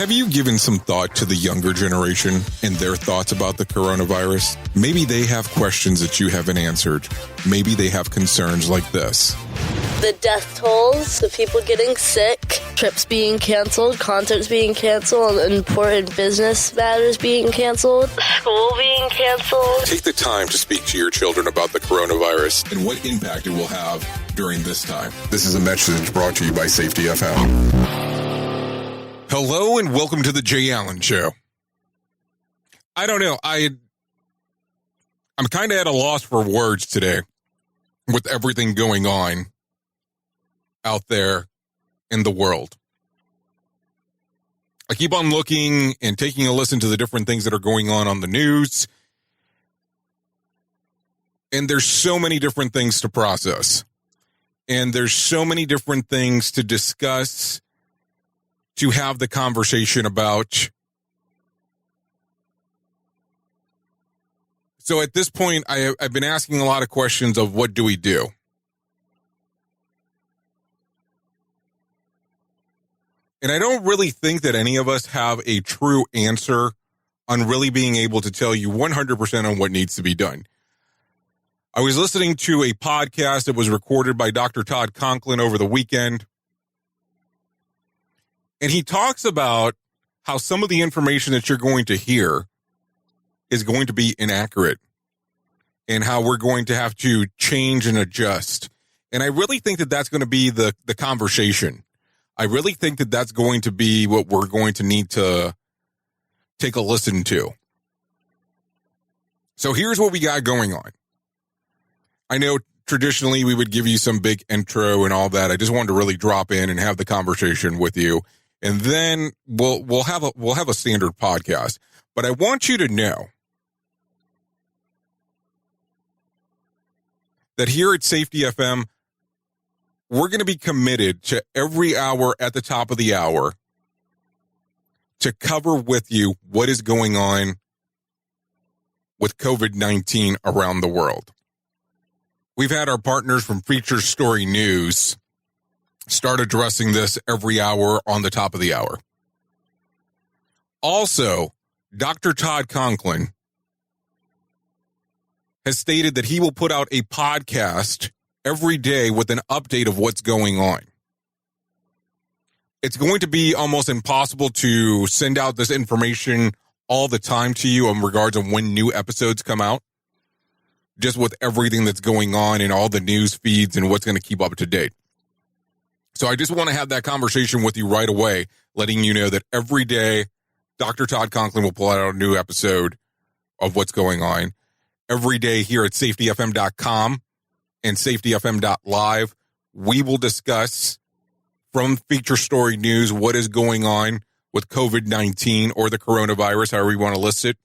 Have you given some thought to the younger generation and their thoughts about the coronavirus? Maybe they have questions that you haven't answered. Maybe they have concerns like this. The death tolls, the people getting sick, trips being canceled, concerts being canceled, important business matters being canceled, school being canceled. Take the time to speak to your children about the coronavirus and what impact it will have during this time. This is a message brought to you by Safety FM. Hello and welcome to the Jay Allen Show. I don't know. I'm kind of at a loss for words today with everything going on out there in the world. I keep on looking and taking a listen to the different things that are going on the news. And there's so many different things to process. And there's so many different things to discuss, to have the conversation about. So at this point, I've been asking a lot of questions of what do we do? And I don't really think that any of us have a true answer on really being able to tell you 100% on what needs to be done. I was listening to a podcast that was recorded by Dr. Todd Conklin over the weekend. And he talks about how some of the information that you're going to hear is going to be inaccurate and how we're going to have to change and adjust. And I really think that that's going to be the conversation. I really think that that's going to be what we're going to need to take a listen to. So here's what we got going on. I know traditionally we would give you some big intro and all that. I just wanted to really drop in and have the conversation with you. And then we'll have a standard podcast. But I want you to know that here at Safety FM, we're going to be committed to every hour at the top of the hour to cover with you what is going on with COVID-19 around the world. We've had our partners from Feature Story News start addressing this every hour on the top of the hour. Also, Dr. Todd Conklin has stated that he will put out a podcast every day with an update of what's going on. It's going to be almost impossible to send out this information all the time to you in regards of when new episodes come out, just with everything that's going on and all the news feeds and what's going to keep up to date. So I just want to have that conversation with you right away, letting you know that every day Dr. Todd Conklin will pull out a new episode of what's going on. Every day here at safetyfm.com and safetyfm.live, we will discuss from Feature Story News what is going on with COVID-19 or the coronavirus, however you want to list it,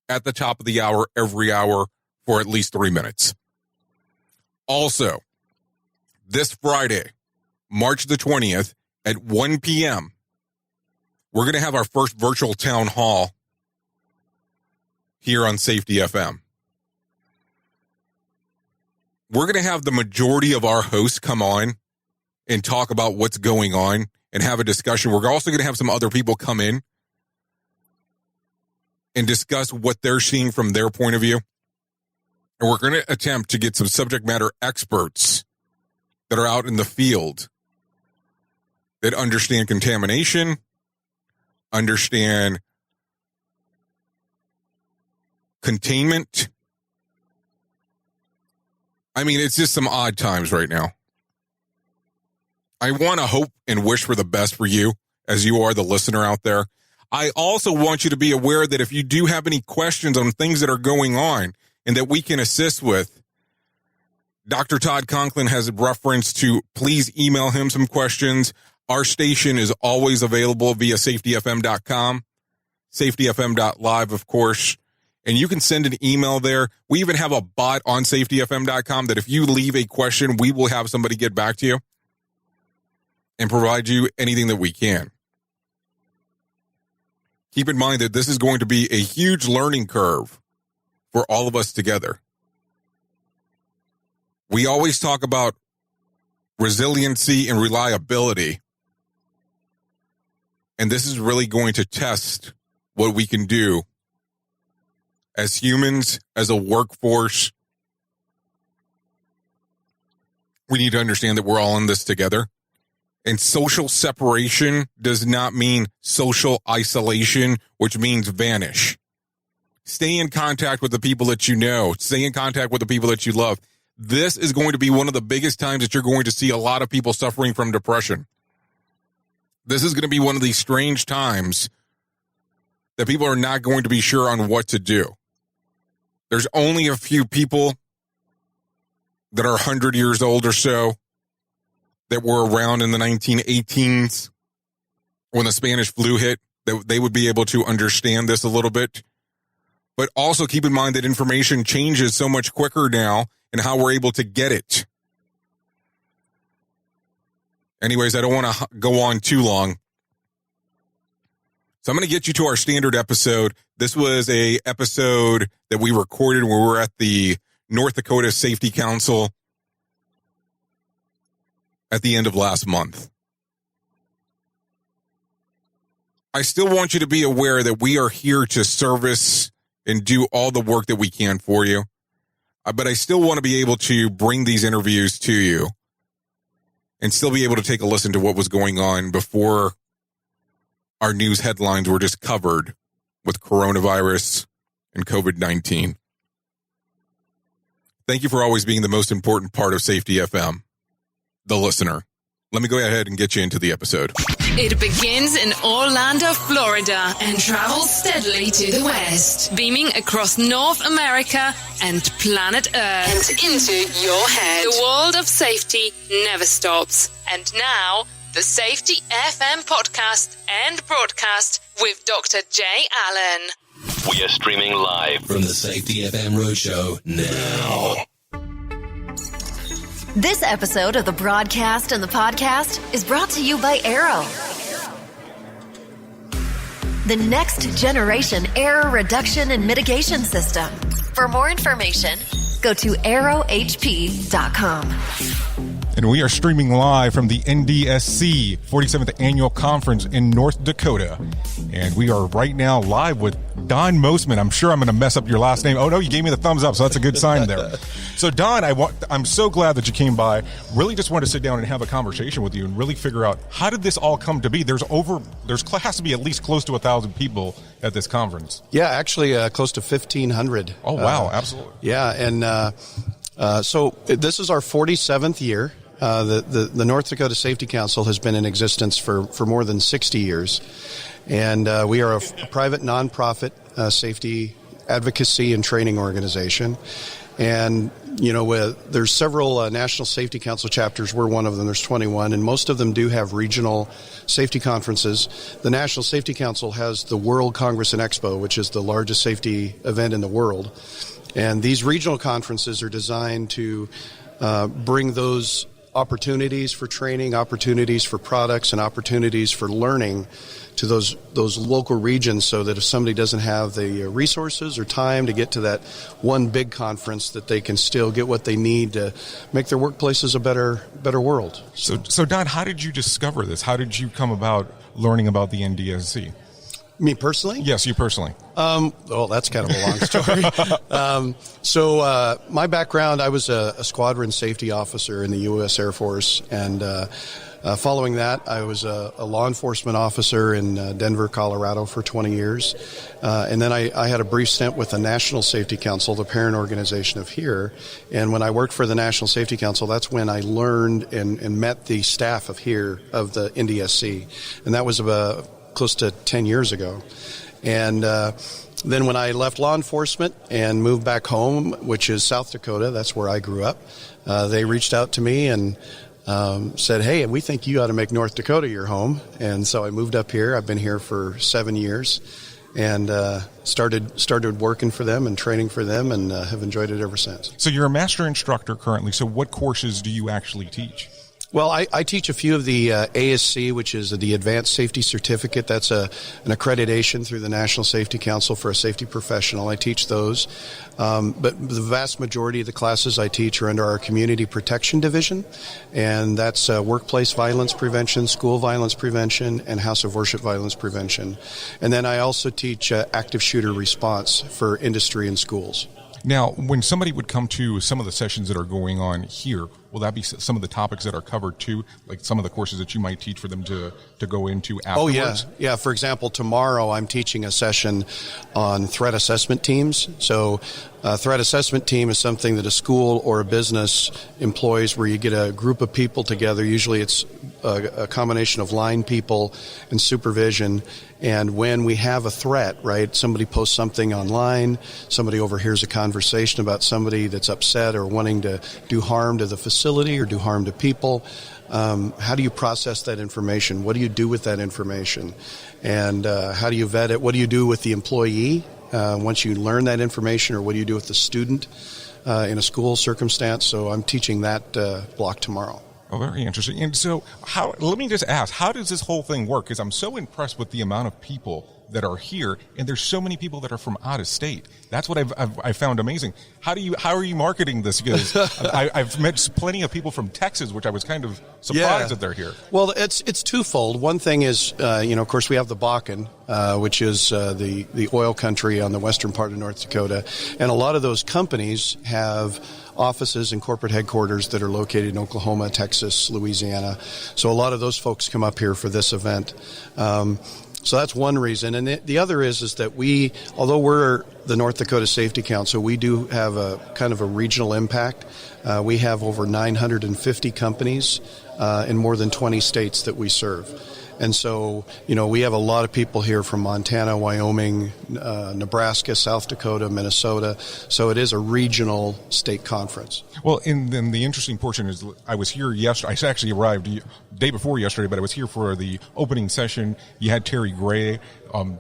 at the top of the hour, every hour for at least 3 minutes. Also, this Friday, March the 20th at 1 p.m., we're going to have our first virtual town hall here on Safety FM. We're going to have the majority of our hosts come on and talk about what's going on and have a discussion. We're also going to have some other people come in and discuss what they're seeing from their point of view. And we're going to attempt to get some subject matter experts that are out in the field that understand contamination, understand containment. I mean, it's just some odd times right now. I want to hope and wish for the best for you as you are the listener out there. I also want you to be aware that if you do have any questions on things that are going on and that we can assist with, Dr. Todd Conklin has a reference to please email him some questions. Our station is always available via safetyfm.com, safetyfm.live, of course. And you can send an email there. We even have a bot on safetyfm.com that if you leave a question, we will have somebody get back to you and provide you anything that we can. Keep in mind that this is going to be a huge learning curve for all of us together. We always talk about resiliency and reliability. And this is really going to test what we can do as humans, as a workforce. We need to understand that we're all in this together. And social separation does not mean social isolation, which means vanish. Stay in contact with the people that you know. Stay in contact with the people that you love. This is going to be one of the biggest times that you're going to see a lot of people suffering from depression. This is going to be one of these strange times that people are not going to be sure on what to do. There's only a few people that are 100 years old or so that were around in the 1918s when the Spanish flu hit, that they would be able to understand this a little bit. But also keep in mind that information changes so much quicker now and how we're able to get it. Anyways, I don't want to go on too long. So I'm going to get you to our standard episode. This was a episode that we recorded when we were at the North Dakota Safety Council at the end of last month. I still want you to be aware that we are here to service and do all the work that we can for you. But I still want to be able to bring these interviews to you and still be able to take a listen to what was going on before our news headlines were just covered with coronavirus and COVID-19. Thank you for always being the most important part of Safety FM, the listener. Let me go ahead and get you into the episode. It begins in Orlando, Florida, and travels steadily to the west, beaming across North America and planet Earth and into your head. The world of safety never stops. And now, the Safety FM podcast and broadcast with Dr. Jay Allen. We are streaming live from the Safety FM Roadshow now. This episode of the broadcast and the podcast is brought to you by Arrow. The next generation error reduction and mitigation system. For more information, go to arrowhp.com. And we are streaming live from the NDSC 47th Annual Conference in North Dakota. And we are right now live with Don Mosman. I'm sure I'm going to mess up your last name. Oh, no, you gave me the thumbs up, so that's a good sign there. So, Don, I'm so glad that you came by. Really just wanted to sit down and have a conversation with you and really figure out, how did this all come to be? There has to be at least close to 1,000 people at this conference. Yeah, actually close to 1,500. Oh, wow, absolutely. Yeah, and so this is our 47th year. The North Dakota Safety Council has been in existence for more than 60 years. And we are a private nonprofit safety advocacy and training organization. And, you know, there's several National Safety Council chapters. We're one of them. There's 21, and most of them do have regional safety conferences. The National Safety Council has the World Congress and Expo, which is the largest safety event in the world. And these regional conferences are designed to bring those opportunities for training, opportunities for products, and opportunities for learning to those local regions, so that if somebody doesn't have the resources or time to get to that one big conference, that they can still get what they need to make their workplaces a better world. So Don, how did you discover this? How did you come about learning about the NDSC? Me personally? Yes, you personally. Well, that's kind of a long story. So my background, I was a squadron safety officer in the U.S. Air Force, and following that, I was a law enforcement officer in Denver, Colorado for 20 years. And then I had a brief stint with the National Safety Council, the parent organization of here. And when I worked for the National Safety Council, that's when I learned and met the staff of here, of the NDSC. And that was about close to 10 years ago. And then when I left law enforcement and moved back home, which is South Dakota, that's where I grew up, they reached out to me and said, hey, we think you ought to make North Dakota your home. And so I moved up here. I've been here for 7 years and started working for them and training for them, and have enjoyed it ever since. So you're a master instructor currently. So what courses do you actually teach? Well, I teach a few of the ASC, which is the Advanced Safety Certificate. That's an accreditation through the National Safety Council for a safety professional. I teach those. But the vast majority of the classes I teach are under our Community Protection Division, and that's workplace violence prevention, school violence prevention, and house of worship violence prevention. And then I also teach active shooter response for industry and schools. Now, when somebody would come to some of the sessions that are going on here, will that be some of the topics that are covered too, like some of the courses that you might teach for them to go into afterwards? Oh, yeah. For example, tomorrow I'm teaching a session on threat assessment teams. So a threat assessment team is something that a school or a business employs where you get a group of people together. Usually it's a combination of line people and supervision. And when we have a threat, right, somebody posts something online, somebody overhears a conversation about somebody that's upset or wanting to do harm to the facility or do harm to people, how do you process that information? What do you do with that information? And how do you vet it? What do you do with the employee once you learn that information, or what do you do with the student in a school circumstance? So I'm teaching that block tomorrow. Oh, very interesting. And so let me just ask, how does this whole thing work? Because I'm so impressed with the amount of people that are here, and there's so many people that are from out of state. That's what I've found amazing. How are you marketing this? Because I've met plenty of people from Texas, which I was kind of surprised that they're here. Well, it's twofold. One thing is, of course, we have the Bakken, which is the oil country on the western part of North Dakota, and a lot of those companies have offices and corporate headquarters that are located in Oklahoma, Texas, Louisiana. So a lot of those folks come up here for this event. So that's one reason. And the other is that although we're the North Dakota Safety Council, we do have a kind of a regional impact. We have over 950 companies in more than 20 states that we serve. And so, we have a lot of people here from Montana, Wyoming, Nebraska, South Dakota, Minnesota. So it is a regional state conference. Well, and then the interesting portion is I was here yesterday. I actually arrived the day before yesterday, but I was here for the opening session. You had Terry Gray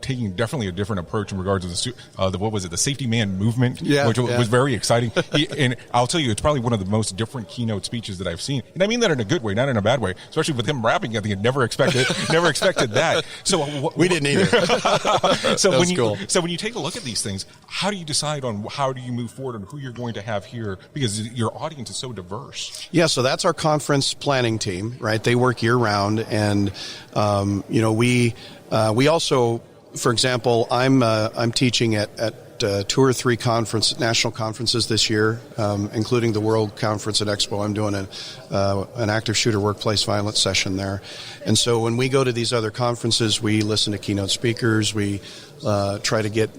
taking definitely a different approach in regards to the Safety Man movement, which was very exciting. And I'll tell you, it's probably one of the most different keynote speeches that I've seen. And I mean that in a good way, not in a bad way, especially with him rapping at the end. Never expected that. So we didn't either. So when you take a look at these things, how do you decide on how do you move forward and who you're going to have here? Because your audience is so diverse. Yeah, so that's our conference planning team, right? They work year round, and we also, for example, I'm teaching at 2 or 3 national conferences this year, including the World Conference and Expo. I'm doing an active shooter workplace violence session there. And so when we go to these other conferences, we listen to keynote speakers. We try to get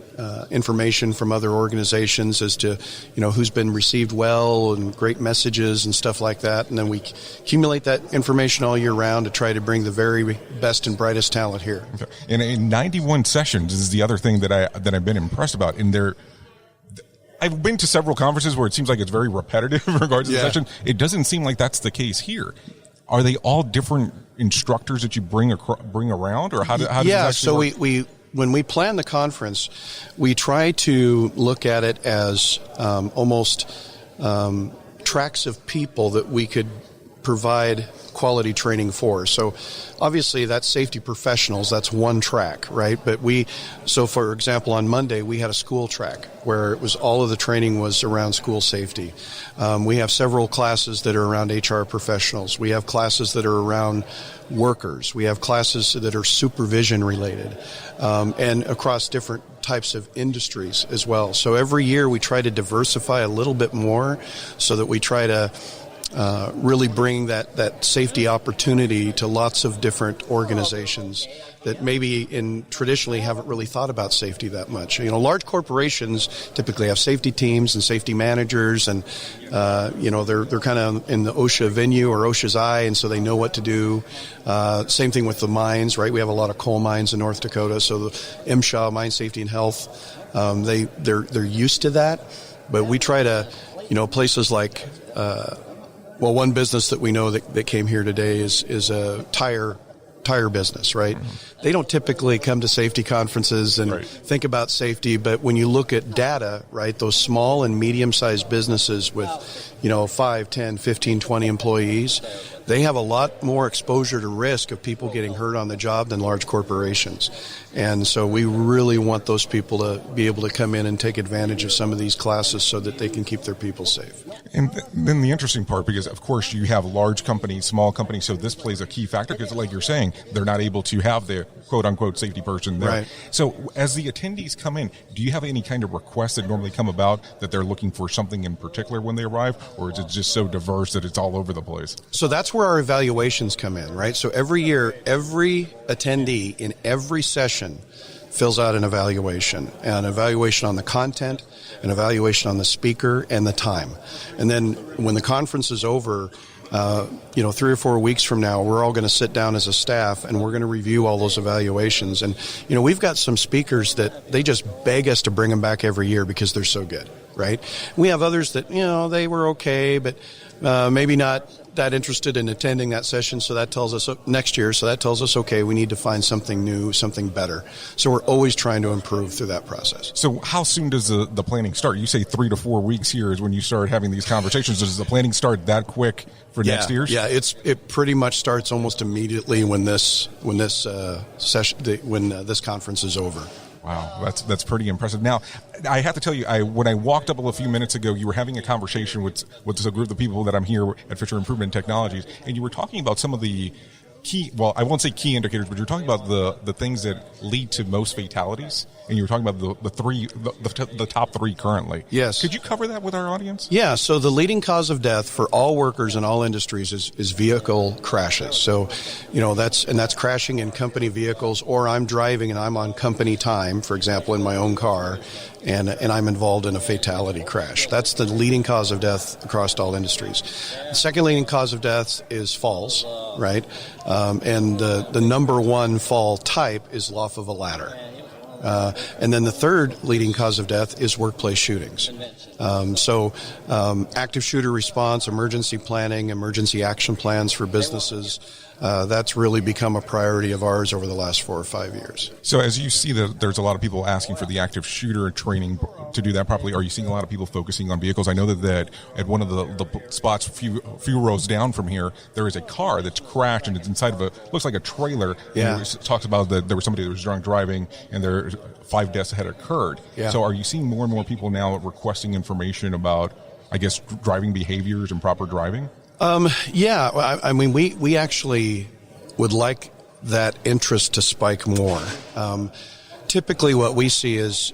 information from other organizations as to, who's been received well and great messages and stuff like that. And then we accumulate that information all year round to try to bring the very best and brightest talent here. Okay. And in 91 sessions is the other thing that I've been impressed about. I've been to several conferences where it seems like it's very repetitive in regards to the session. It doesn't seem like that's the case here. Are they all different instructors that you bring around, or how does it actually work? When we plan the conference, we try to look at it as almost tracks of people that we could provide quality training for. So obviously that's safety professionals, that's one track, right? But so for example, on Monday we had a school track where it was all of the training was around school safety. We have several classes that are around HR professionals. We have classes that are around workers. We have classes that are supervision related, and across different types of industries as well. So every year we try to diversify a little bit more so that we try to really bring that safety opportunity to lots of different organizations that maybe traditionally haven't really thought about safety that much. Large corporations typically have safety teams and safety managers, and they're kind of in the OSHA venue or OSHA's eye, and so they know what to do. Same thing with the mines, right? We have a lot of coal mines in North Dakota, so the MSHA, Mine Safety and Health, they're used to that. But we try to, places like one business that we know that came here today is a tire business, right? Mm-hmm. They don't typically come to safety conferences and think about safety, but when you look at data, right, those small and medium-sized businesses with, 5, 10, 15, 20 employees, they have a lot more exposure to risk of people getting hurt on the job than large corporations. And so we really want those people to be able to come in and take advantage of some of these classes so that they can keep their people safe. And then the interesting part, because of course you have large companies, small companies, so this plays a key factor because like you're saying, they're not able to have the quote unquote safety person there. Right. So as the attendees come in, do you have any kind of requests that normally come about that they're looking for something in particular when they arrive, or is it just so diverse that it's all over the place? So that's where our evaluations come in, right? So every year, every attendee in every session fills out an evaluation on the content, an evaluation on the speaker, and the time. And then when the conference is over, 3 or 4 weeks from now, we're all going to sit down as a staff and we're going to review all those evaluations. And, we've got some speakers that they just beg us to bring them back every year because they're so good, right? We have others that, they were okay, but maybe not that interested in attending that session, so that tells us next year, so that tells us, okay, we need to find something new, something better. So we're always trying to improve through that process. So how soon does the planning start? You say 3 to 4 weeks here is when you start having these conversations. Does the planning start that quick for next year? Yeah, it pretty much starts almost immediately when this conference is over. Wow, that's pretty impressive. Now, I have to tell you, when I walked up a few minutes ago, you were having a conversation with a group of people that I'm here at Fisher Improvement Technologies, and you were talking about some of the key, well, I won't say key indicators, but you're talking about the things that lead to most fatalities, and you were talking about the top 3 currently. Yes. Could you cover that with our audience? Yeah, so the leading cause of death for all workers in all industries is vehicle crashes. So, that's crashing in company vehicles, or I'm driving and I'm on company time, for example, in my own car, and I'm involved in a fatality crash. That's the leading cause of death across all industries. The second leading cause of death is falls, right? And the number one fall type is off of a ladder. And then the third leading cause of death is workplace shootings. Active shooter response, emergency planning, emergency action plans for businesses, that's really become a priority of ours over the last 4 or 5 years. So as you see that there's a lot of people asking for the active shooter training to do that properly, are you seeing a lot of people focusing on vehicles? I know that at one of the spots a few rows down from here, there is a car that's crashed and it's inside of looks like a trailer. Yeah. And it talks about that there was somebody that was drunk driving and there 5 deaths had occurred. Yeah. So are you seeing more and more people now requesting information about, I guess, driving behaviors and proper driving? We actually would like that interest to spike more. Typically what we see is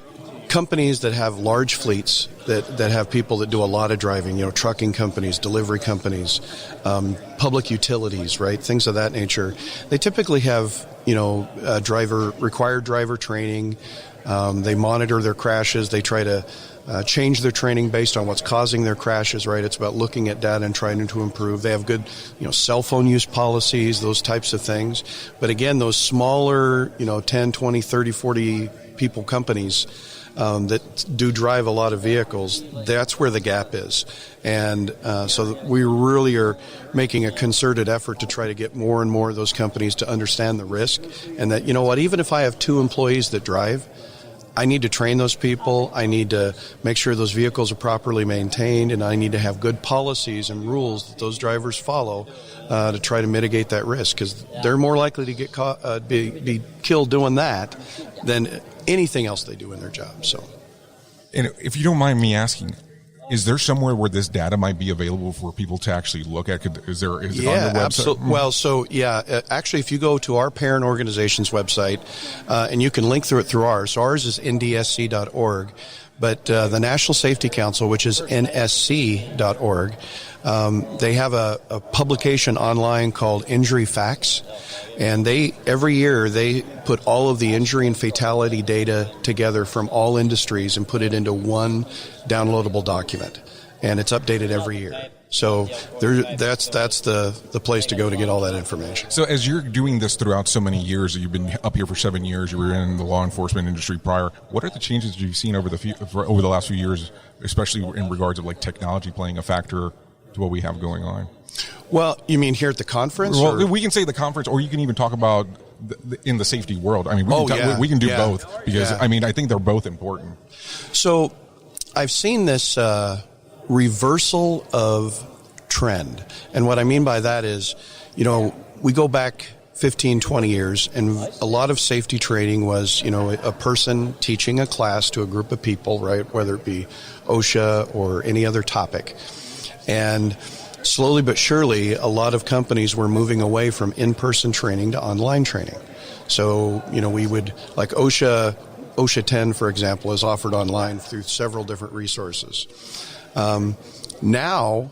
companies that have large fleets that have people that do a lot of driving, trucking companies, delivery companies, public utilities, right? Things of that nature. They typically have, required driver training. They monitor their crashes. They try to change their training based on what's causing their crashes, right? It's about looking at data and trying to improve. They have good, cell phone use policies, those types of things. But again, those smaller, 10, 20, 30, 40 people companies that do drive a lot of vehicles, that's where the gap is. And so we really are making a concerted effort to try to get more and more of those companies to understand the risk, and that, even if I have 2 employees that drive, I need to train those people. I need to make sure those vehicles are properly maintained, and I need to have good policies and rules that those drivers follow to try to mitigate that risk, because they're more likely to get caught, be killed doing that than anything else they do in their job. So, and if you don't mind me asking, is there somewhere where this data might be available for people to actually look at? Is it on their website? Absolutely. Well, actually, if you go to our parent organization's website, and you can link through it through ours. So ours is ndsc.org, but the National Safety Council, which is nsc.org, they have a publication online called Injury Facts, and every year they put all of the injury and fatality data together from all industries and put it into one downloadable document, and it's updated every year. So that's the place to go to get all that information. So as you're doing this throughout so many years, you've been up here for 7 years, you were in the law enforcement industry prior, what are the changes you've seen over the last few years, especially in regards of like technology playing a factor to what we have going on? Well, you mean here at the conference? Well, we can say the conference, or you can even talk about in the safety world. I mean, we can do both, because I think they're both important. So I've seen this reversal of trend. And what I mean by that is, we go back 15, 20 years, and a lot of safety training was, a person teaching a class to a group of people, right, whether it be OSHA or any other topic. And slowly but surely, a lot of companies were moving away from in-person training to online training. So, we would, like OSHA 10, for example, is offered online through several different resources. Now,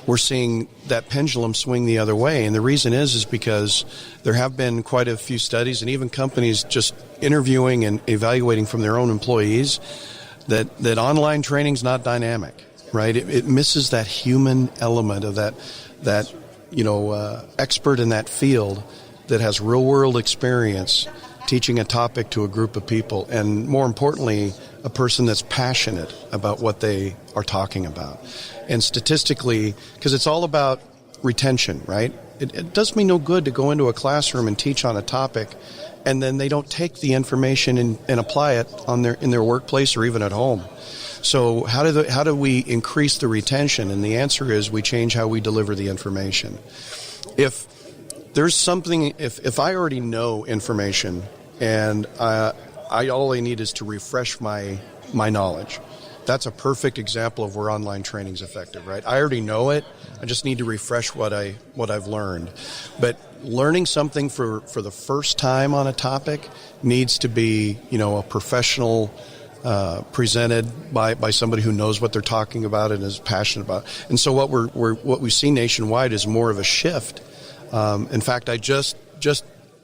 we're seeing that pendulum swing the other way. And the reason is because there have been quite a few studies and even companies just interviewing and evaluating from their own employees that online training is not dynamic, right? It misses that human element of that expert in that field that has real world experience teaching a topic to a group of people, and more importantly, a person that's passionate about what they are talking about. And statistically, because it's all about retention, right? It does me no good to go into a classroom and teach on a topic and then they don't take the information and apply it in their workplace or even at home. So how do we increase the retention? And the answer is we change how we deliver the information. If there's something, if I already know information and all I need is to refresh my knowledge, that's a perfect example of where online training is effective, right? I already know it. I just need to refresh what I've learned. But learning something for the first time on a topic needs to be, a professional presented by somebody who knows what they're talking about and is passionate about it. And so what we see nationwide is more of a shift. In fact, I just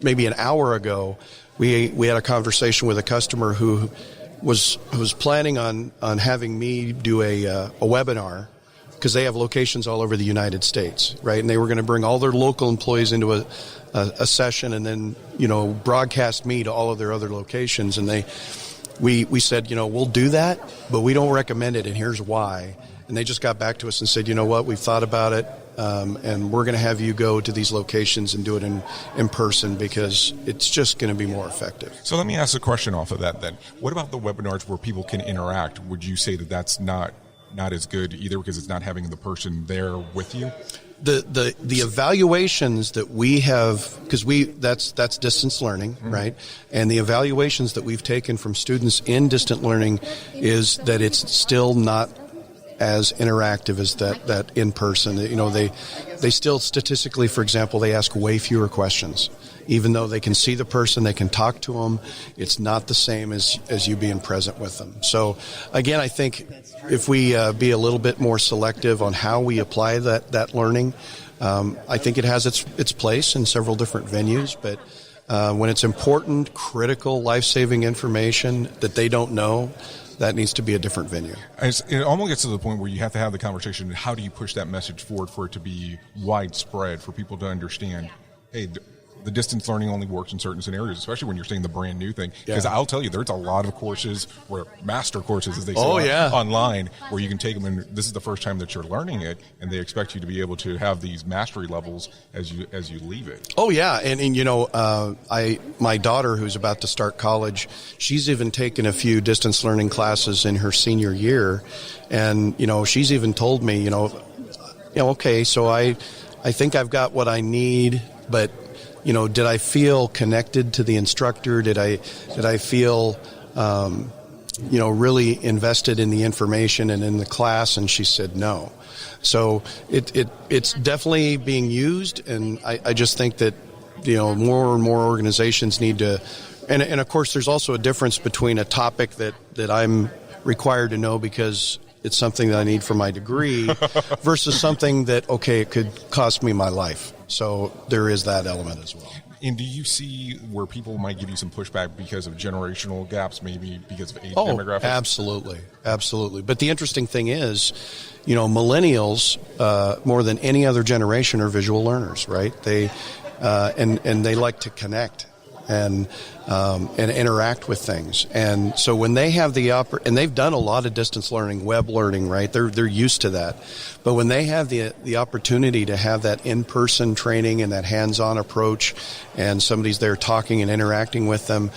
maybe an hour ago, we had a conversation with a customer who was planning on having me do a webinar because they have locations all over the United States, right? And they were going to bring all their local employees into a session and then, broadcast me to all of their other locations. And we said, we'll do that, but we don't recommend it, and here's why. And they just got back to us and said, you know what, we've thought about it, and we're going to have you go to these locations and do it in person because it's just going to be more effective. So let me ask a question off of that then. What about the webinars where people can interact? Would you say that that's not as good either because it's not having the person there with you? The evaluations that we have, because that's distance learning, mm-hmm. right? And the evaluations that we've taken from students in distant learning is that it's still not as interactive as that in person. They still statistically, for example, they ask way fewer questions. Even though they can see the person, they can talk to them, it's not the same as you being present with them. So again, I think if we be a little bit more selective on how we apply that learning, I think it has its place in several different venues, but when it's important, critical, life-saving information that they don't know, that needs to be a different venue. It almost gets to the point where you have to have the conversation. How do you push that message forward for it to be widespread, for people to understand, hey, the distance learning only works in certain scenarios, especially when you're saying the brand new thing. Because I'll tell you, there's a lot of courses, or master courses, as they say, online, where you can take them, and this is the first time that you're learning it, and they expect you to be able to have these mastery levels as you leave it. Oh yeah, and my daughter, who's about to start college, she's even taken a few distance learning classes in her senior year, and she's even told me, okay, so I think I've got what I need, but did I feel connected to the instructor? Did I feel, really invested in the information and in the class? And she said no. So it's definitely being used, and I just think that more and more organizations need to. And of course, there's also a difference between a topic that I'm required to know because it's something that I need for my degree versus something that, it could cost me my life. So there is that element as well. And do you see where people might give you some pushback because of generational gaps, maybe because of age demographics? Absolutely. But the interesting thing is, millennials, more than any other generation, are visual learners, right? They and they like to connect and interact with things. And so when they have and they've done a lot of distance learning, web learning, right? They're used to that. But when they have the opportunity to have that in-person training and that hands-on approach, and somebody's there talking and interacting with them,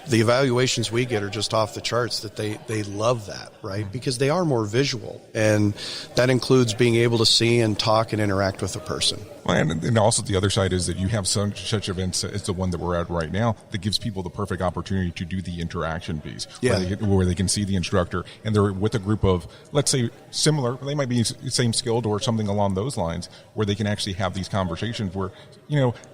the evaluations we get are just off the charts, that they love that, right? Because they are more visual, and that includes being able to see and talk and interact with a person. Well, and also the other side is that you have such events as the one that we're at right now that gives people the perfect opportunity to do the interaction piece, where they can see the instructor and they're with a group of, let's say, similar, they might be same skilled or something along those lines, where they can actually have these conversations where,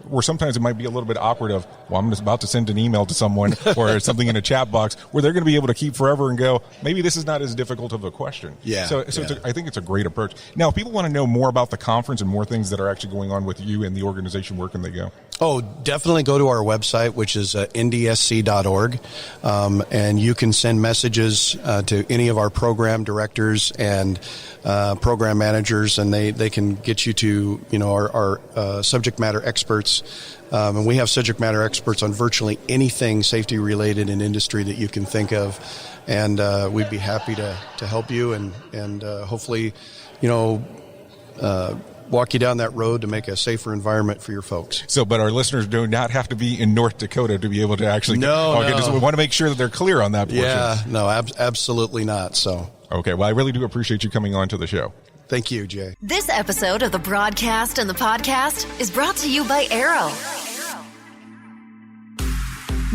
where sometimes it might be a little bit awkward of, well, I'm just about to send an email to someone or something in a chat box, where they're going to be able to keep forever and go, maybe this is not as difficult of a question. So I think it's a great approach. Now, if people want to know more about the conference and more things that are actually going on with you and the organization, where can they go? Oh, definitely go to our website, which is ndsc.org, and you can send messages to any of our program directors and program managers, and they can get you to our subject matter experts. And we have subject matter experts on virtually anything safety related in industry that you can think of, and we'd be happy to help you and hopefully walk you down that road to make a safer environment for your folks. So, but our listeners do not have to be in North Dakota to be able to actually. No. We want to make sure that they're clear on that portion. Yeah, no, absolutely not. So, okay. Well, I really do appreciate you coming on to the show. Thank you, Jay. This episode of the broadcast and the podcast is brought to you by Arrow.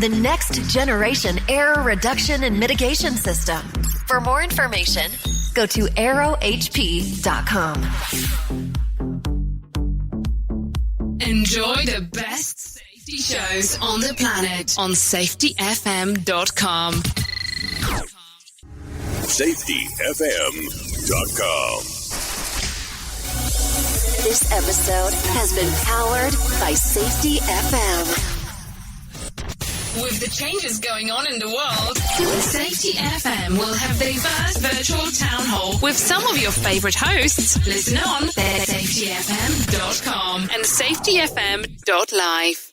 The next generation error reduction and mitigation system. For more information, go to arrowhp.com. Enjoy the best safety shows on the planet on safetyfm.com. safetyfm.com. This episode has been powered by Safety FM. With the changes going on in the world, Safety FM will have their first virtual town hall with some of your favorite hosts. Listen on at safetyfm.com and safetyfm.live.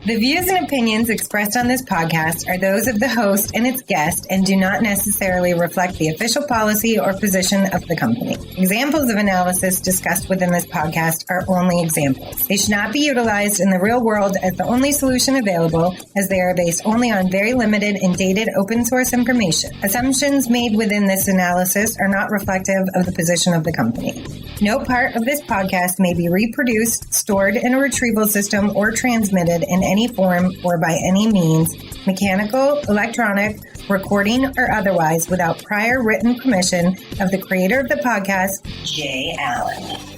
The views and opinions expressed on this podcast are those of the host and its guest and do not necessarily reflect the official policy or position of the company. Examples of analysis discussed within this podcast are only examples. They should not be utilized in the real world as the only solution available, as they are based only on very limited and dated open source information. Assumptions made within this analysis are not reflective of the position of the company. No part of this podcast may be reproduced, stored in a retrieval system, or transmitted in any form or by any means, mechanical, electronic, recording, or otherwise, without prior written permission of the creator of the podcast, Jay Allen.